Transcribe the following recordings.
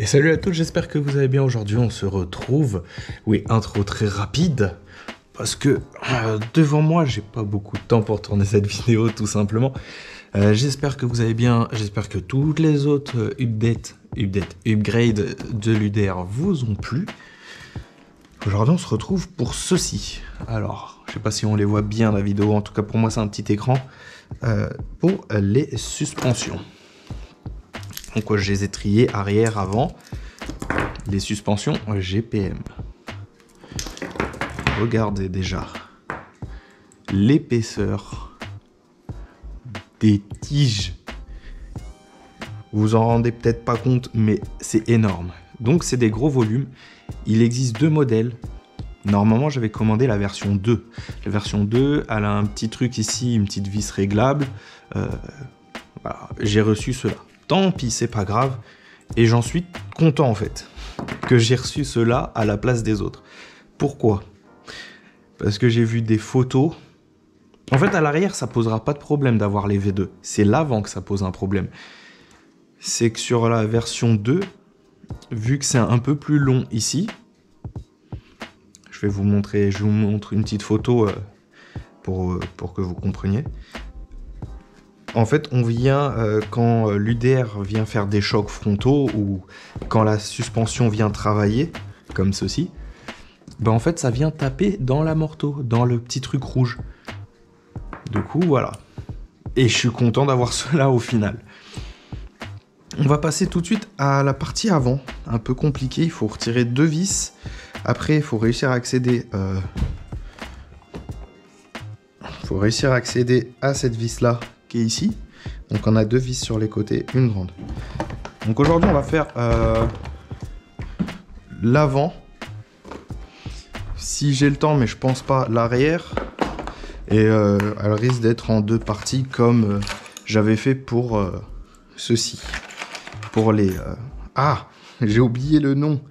Et salut à tous, j'espère que vous allez bien. Aujourd'hui on se retrouve, oui, intro très rapide, parce que devant moi j'ai pas beaucoup de temps pour tourner cette vidéo tout simplement. J'espère que vous allez bien, j'espère que toutes les autres upgrades de l'UDR vous ont plu. Aujourd'hui on se retrouve pour ceci. Alors, je sais pas si on les voit bien la vidéo, en tout cas pour moi c'est un petit écran, pour les suspensions. Donc je les ai triés arrière, avant. Les suspensions GPM. Regardez déjà l'épaisseur des tiges. Vous vous en rendez peut-être pas compte, mais c'est énorme. Donc c'est des gros volumes. Il existe deux modèles. Normalement j'avais commandé la version 2. La version 2, elle a un petit truc ici, une petite vis réglable. Voilà. J'ai reçu cela. Tant pis, c'est pas grave. Et j'en suis content en fait que j'ai reçu cela à la place des autres. Pourquoi? Parce que j'ai vu des photos. En fait, à l'arrière, ça posera pas de problème d'avoir les V2. C'est l'avant que ça pose un problème. C'est que sur la version 2, vu que c'est un peu plus long ici, je vais vous montrer, je vous montre une petite photo pour que vous compreniez. En fait, on vient, quand l'UDR vient faire des chocs frontaux ou quand la suspension vient travailler, comme ceci, ben en fait, ça vient taper dans l'amorto, dans le petit truc rouge. Du coup, voilà. Et je suis content d'avoir cela au final. On va passer tout de suite à la partie avant. Un peu compliqué, il faut retirer deux vis. Après, il faut réussir à accéder... à cette vis-là, qui est ici. Donc on a deux vis sur les côtés, une grande. Donc aujourd'hui on va faire l'avant, si j'ai le temps, mais je pense pas, l'arrière. Et elle risque d'être en deux parties comme j'avais fait pour ceci. Pour les... Ah, j'ai oublié le nom.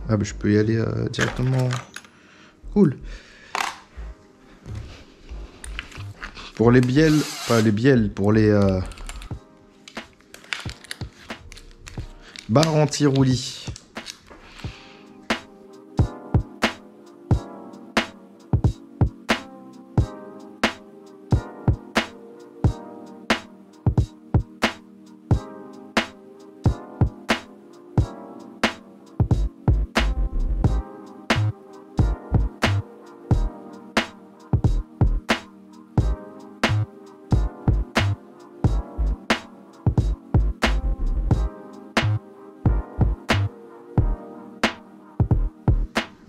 Ah bah je peux y aller directement. Cool. Pour les bielles, pas les bielles, pour les barres anti-roulis.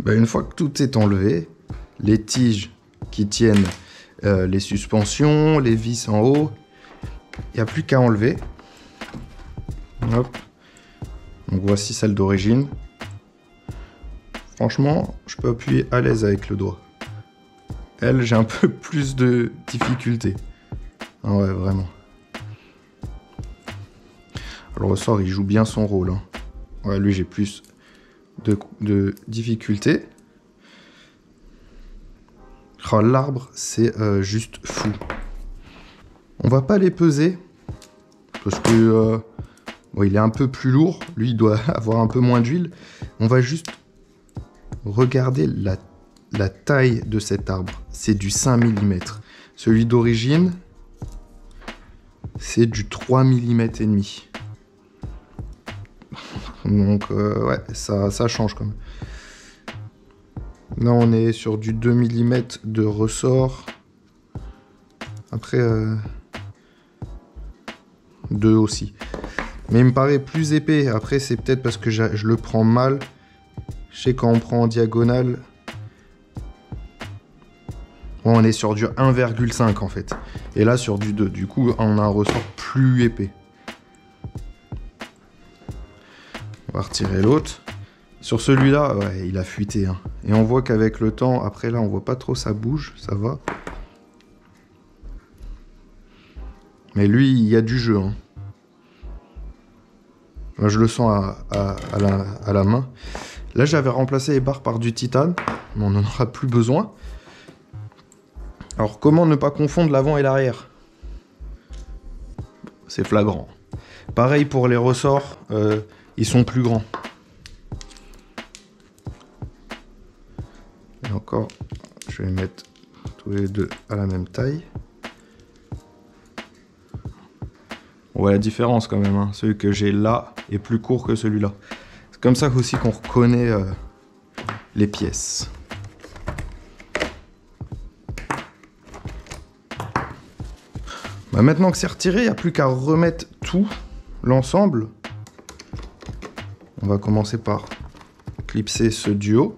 Ben une fois que tout est enlevé, les tiges qui tiennent les suspensions, les vis en haut, il n'y a plus qu'à enlever. Hop. Donc voici celle d'origine. Franchement, je peux appuyer à l'aise avec le doigt. Elle, j'ai un peu plus de difficulté. Ah ouais, vraiment. Le ressort, il joue bien son rôle. Hein. Ouais, lui, j'ai plus de difficulté. Oh, l'arbre, c'est juste fou. On va pas les peser parce que bon, il est un peu plus lourd. Lui, il doit avoir un peu moins d'huile. On va juste regarder la taille de cet arbre. C'est du 5 mm. Celui d'origine, c'est du 3 mm et demi. Donc ouais, ça change quand même. Là on est sur du 2 mm de ressort. Après 2 aussi. Mais il me paraît plus épais. Après c'est peut-être parce que je le prends mal. Je sais quand on prend en diagonale. Bon, on est sur du 1,5 en fait. Et là sur du 2. Du coup on a un ressort plus épais. On va retirer l'autre. Sur celui-là, ouais, il a fuité. Hein. Et on voit qu'avec le temps, après là, on voit pas trop ça bouge, ça va. Mais lui, il y a du jeu. Hein. Moi, je le sens à la main. Là, j'avais remplacé les barres par du titane, mais on n'en aura plus besoin. Alors, comment ne pas confondre l'avant et l'arrière? C'est flagrant. Pareil pour les ressorts, ils sont plus grands. Et encore, je vais les mettre tous les deux à la même taille. On voit la différence quand même, hein. Celui que j'ai là est plus court que celui-là. C'est comme ça aussi qu'on reconnaît les pièces. Bah maintenant que c'est retiré, il n'y a plus qu'à remettre tout l'ensemble. On va commencer par clipser ce duo.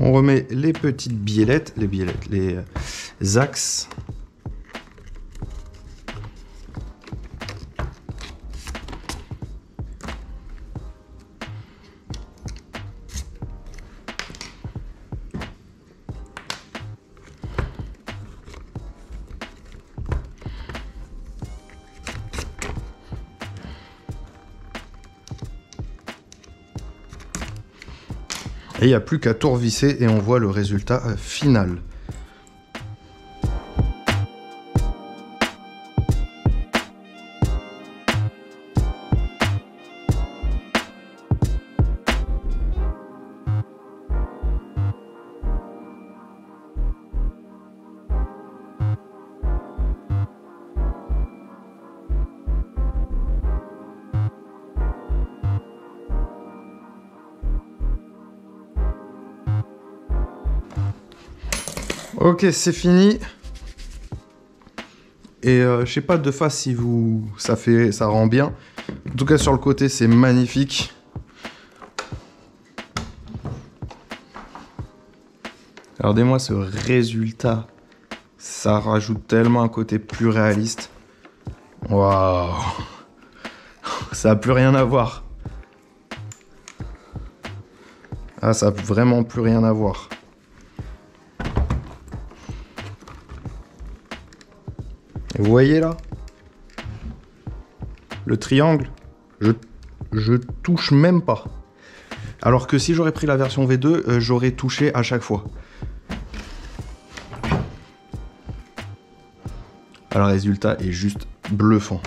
On remet les petites biellettes, les axes. Et il n'y a plus qu'à tout revisser et on voit le résultat final. Ok, c'est fini. Et je sais pas de face si ça rend bien. En tout cas sur le côté c'est magnifique. Regardez-moi ce résultat. Ça rajoute tellement un côté plus réaliste. Waouh. Ça a plus rien à voir. Ah, ça a vraiment plus rien à voir. Et vous voyez là, le triangle, je touche même pas. Alors que si j'aurais pris la version V2, j'aurais touché à chaque fois. Alors, le résultat est juste bluffant.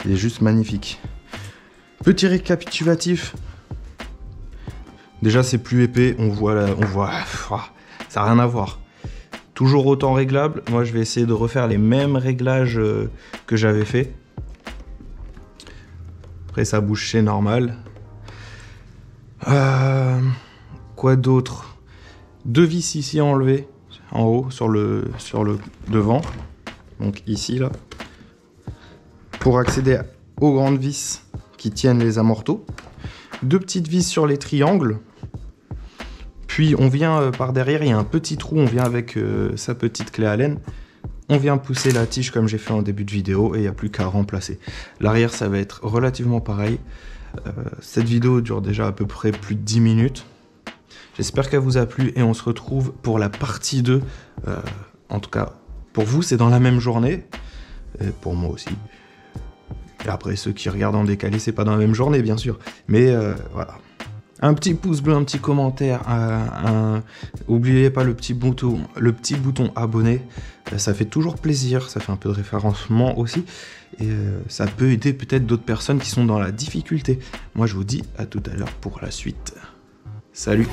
Il est juste magnifique. Petit récapitulatif. Déjà, c'est plus épais. On voit, ça n'a rien à voir. Toujours autant réglable. Moi, je vais essayer de refaire les mêmes réglages que j'avais fait. Après, ça bouge chez normal. Quoi d'autre? 2 vis ici à enlever, en haut, sur le devant. Donc ici, là. Pour accéder aux grandes vis qui tiennent les amortos. 2 petites vis sur les triangles. Puis on vient par derrière, il y a un petit trou, on vient avec sa petite clé Allen. On vient pousser la tige comme j'ai fait en début de vidéo et il n'y a plus qu'à remplacer. L'arrière, ça va être relativement pareil. Cette vidéo dure déjà à peu près plus de 10 minutes. J'espère qu'elle vous a plu et on se retrouve pour la partie 2. En tout cas, pour vous, c'est dans la même journée. Et pour moi aussi. Et après, ceux qui regardent en décalé, c'est pas dans la même journée, bien sûr. Mais voilà. Un petit pouce bleu, un petit commentaire, n'oubliez pas le petit bouton abonné, ça fait toujours plaisir, ça fait un peu de référencement aussi, et ça peut aider peut-être d'autres personnes qui sont dans la difficulté. Moi je vous dis à tout à l'heure pour la suite. Salut!